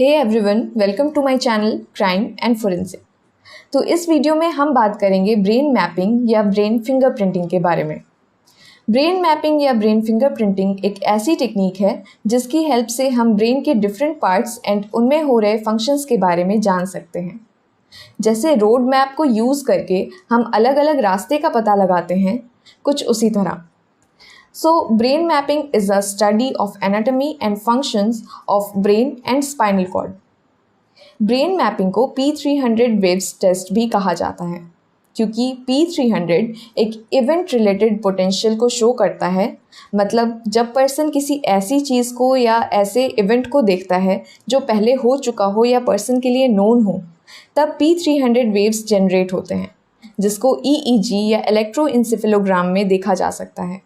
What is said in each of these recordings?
Hey everyone, welcome to my channel crime and forensic. तो इस video में हम बात करेंगे ब्रेन मैपिंग या ब्रेन फिंगरप्रिंटिंग के बारे में। ब्रेन मैपिंग या ब्रेन फिंगरप्रिंटिंग एक ऐसी टेक्निक है जिसकी हेल्प से हम ब्रेन के डिफरेंट पार्ट्स एंड उनमें हो रहे फंक्शंस के बारे में जान सकते हैं। जैसे रोड मैप को यूज़ करके हम अलग अलग रास्ते का पता लगाते हैं, कुछ उसी तरह। So, brain mapping is a study of anatomy and functions of brain and spinal cord. Brain mapping को P300 वेव्स टेस्ट भी कहा जाता है क्योंकि P300 एक इवेंट रिलेटेड पोटेंशियल को शो करता है। मतलब जब पर्सन किसी ऐसी चीज़ को या ऐसे इवेंट को देखता है जो पहले हो चुका हो या पर्सन के लिए नोन हो, तब P300 वेव्स जनरेट होते हैं, जिसको EEG या इलेक्ट्रोइंसेफेलोग्राम में देखा जा सकता है।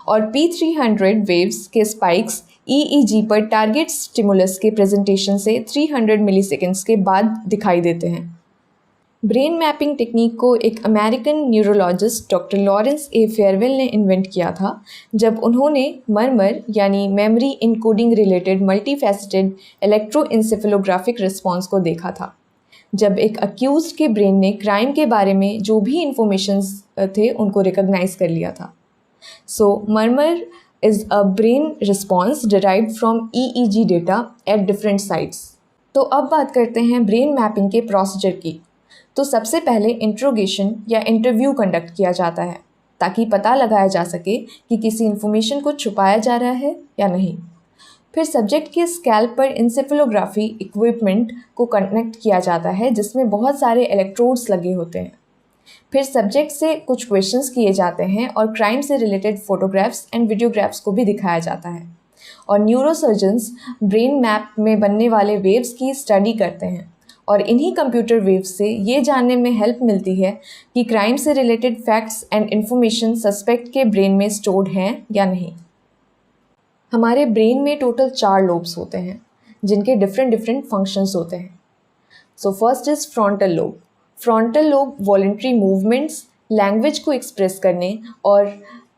और P300 वेव्स के स्पाइक्स EEG पर टारगेट स्टिमुलस के प्रेजेंटेशन से 300 मिलीसेकंड्स के बाद दिखाई देते हैं। ब्रेन मैपिंग टेक्निक को एक अमेरिकन न्यूरोलॉजिस्ट डॉक्टर लॉरेंस ए फेयरवेल ने इन्वेंट किया था जब उन्होंने मरमर यानी मेमोरी इनकोडिंग रिलेटेड मल्टीफैसेटेड इलेक्ट्रोइंसेफेलोग्राफिक रिस्पॉन्स को देखा था। जब एक अक्यूज्ड के ब्रेन ने क्राइम के बारे में जो भी इंफॉर्मेशंस थे उनको रिकॉग्नाइज कर लिया था। So, murmur is a brain response derived from EEG data at different sites. तो अब बात करते हैं ब्रेन मैपिंग के प्रोसीजर की। तो सबसे पहले इंट्रोगेशन या इंटरव्यू कंडक्ट किया जाता है ताकि पता लगाया जा सके कि किसी इन्फॉर्मेशन को छुपाया जा रहा है या नहीं। फिर सब्जेक्ट के स्कैल्प पर इंसेफेलोग्राफी इक्विपमेंट को कनेक्ट किया जाता है जिसमें बहुत सारे इलेक्ट्रोड्स लगे होते हैं। फिर सब्जेक्ट से कुछ क्वेश्चंस किए जाते हैं और क्राइम से रिलेटेड फोटोग्राफ्स एंड वीडियोग्राफ्स को भी दिखाया जाता है। और न्यूरोसर्जन्स ब्रेन मैप में बनने वाले वेव्स की स्टडी करते हैं और इन्हीं कंप्यूटर वेव्स से ये जानने में हेल्प मिलती है कि क्राइम से related facts and information suspect के ब्रेन में स्टोर्ड हैं या नहीं। हमारे ब्रेन में टोटल 4 लोब्स होते हैं जिनके डिफरेंट फंक्शंस होते हैं। So first is frontal lobe. Frontal lobe voluntary movements, language को एक्सप्रेस करने और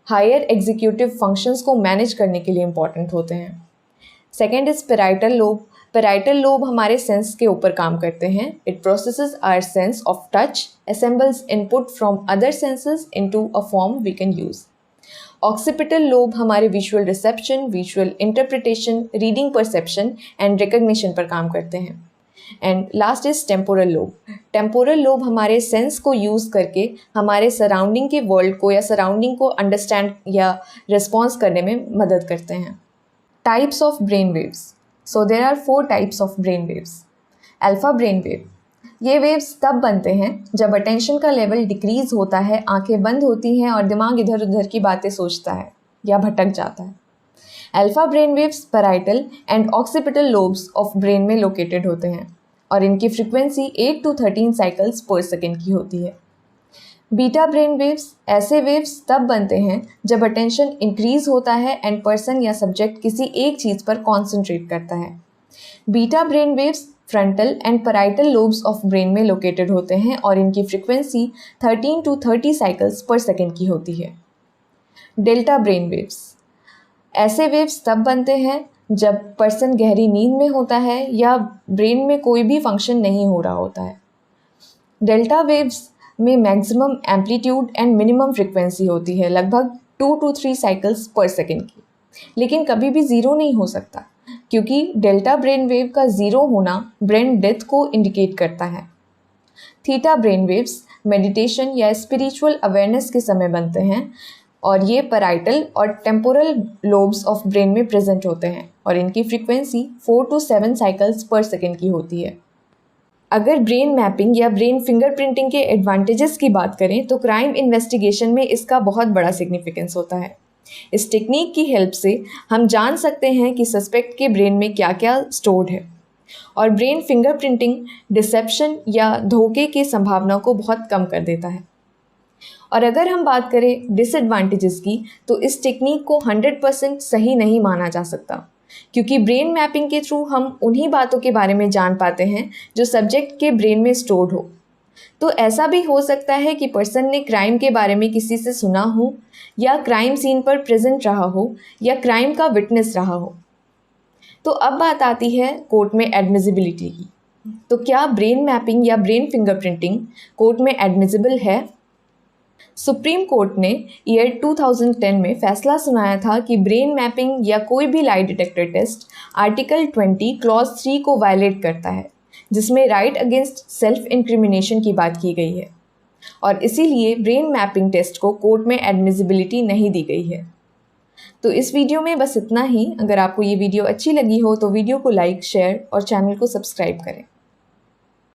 हायर एग्जीक्यूटिव फंक्शंस को मैनेज करने के लिए इम्पॉर्टेंट होते हैं। Second is parietal lobe. Parietal lobe हमारे सेंस के ऊपर काम करते हैं। It processes our sense of touch, assembles input from other senses into a form we can use. Occipital lobe हमारे visual reception, visual interpretation, reading perception and recognition पर काम करते हैं। And last is temporal lobe. Temporal lobe हमारे sense को use करके हमारे surrounding के वर्ल्ड को या सराउंडिंग को अंडरस्टैंड या रिस्पॉन्स करने में मदद करते हैं। Types of brain waves. So there are 4 types of brain waves. Alpha brain wave, ये वेव्स तब बनते हैं जब अटेंशन का लेवल डिक्रीज होता है, आंखें बंद होती हैं और दिमाग इधर उधर की बातें सोचता है या भटक जाता है। Alpha brain waves parietal and occipital lobes of brain में लोकेटेड होते हैं और इनकी फ्रीक्वेंसी 8 to 13 साइकिल्स पर सेकेंड की होती है। बीटा ब्रेन वेव्स, ऐसे वेव्स तब बनते हैं जब अटेंशन इंक्रीज होता है एंड पर्सन या सब्जेक्ट किसी एक चीज़ पर कॉन्सेंट्रेट करता है। Beta brain waves frontal and parietal lobes of brain में लोकेटेड होते हैं और इनकी फ्रीक्वेंसी 13 to 30 साइकिल्स पर सेकेंड की होती है। डेल्टा ब्रेन वेव्स, ऐसे वेव्स तब बनते हैं जब पर्सन गहरी नींद में होता है या ब्रेन में कोई भी फंक्शन नहीं हो रहा होता है। डेल्टा वेव्स में maximum amplitude and minimum frequency होती है, लगभग 2 to 3 साइकिल्स पर सेकेंड की, लेकिन कभी भी ज़ीरो नहीं हो सकता क्योंकि डेल्टा ब्रेन वेव का ज़ीरो होना ब्रेन डेथ को इंडिकेट करता है। थीटा ब्रेन वेव्स मेडिटेशन या स्पिरिचुअल अवेयरनेस के समय बनते हैं और ये पैराइटल और टेम्पोरल लोब्स ऑफ ब्रेन में प्रेजेंट होते हैं और इनकी फ्रीक्वेंसी 4 to 7 साइकिल्स पर सेकेंड की होती है। अगर ब्रेन मैपिंग या ब्रेन फिंगरप्रिंटिंग के एडवांटेजेस की बात करें तो क्राइम इन्वेस्टिगेशन में इसका बहुत बड़ा सिग्निफिकेंस होता है। इस टेक्निक की हेल्प से हम जान सकते हैं कि सस्पेक्ट के ब्रेन में क्या क्या स्टोर्ड है और ब्रेन फिंगरप्रिंटिंग डिसेप्शन या धोखे की संभावना को बहुत कम कर देता है। और अगर हम बात करें डिसएडवांटेजेस की तो इस टेक्निक को 100% सही नहीं माना जा सकता क्योंकि ब्रेन मैपिंग के थ्रू हम उन्हीं बातों के बारे में जान पाते हैं जो सब्जेक्ट के ब्रेन में स्टोर्ड हो। तो ऐसा भी हो सकता है कि पर्सन ने क्राइम के बारे में किसी से सुना हो या क्राइम सीन पर प्रेजेंट रहा हो या क्राइम का विटनेस रहा हो। तो अब बात आती है कोर्ट में एडमिसिबिलिटी की। तो क्या ब्रेन मैपिंग या ब्रेन फिंगरप्रिंटिंग कोर्ट में एडमिसिबल है? सुप्रीम कोर्ट ने ईयर 2010 में फैसला सुनाया था कि ब्रेन मैपिंग या कोई भी lie detector test article 20 clause 3 को वायलेट करता है, जिसमें राइट अगेंस्ट सेल्फ इंक्रिमिनेशन की बात की गई है, और इसीलिए ब्रेन मैपिंग टेस्ट को कोर्ट में एडमिसिबिलिटी नहीं दी गई है। तो इस वीडियो में बस इतना ही। अगर आपको ये वीडियो अच्छी लगी हो तो वीडियो को लाइक, शेयर और चैनल को सब्सक्राइब करें।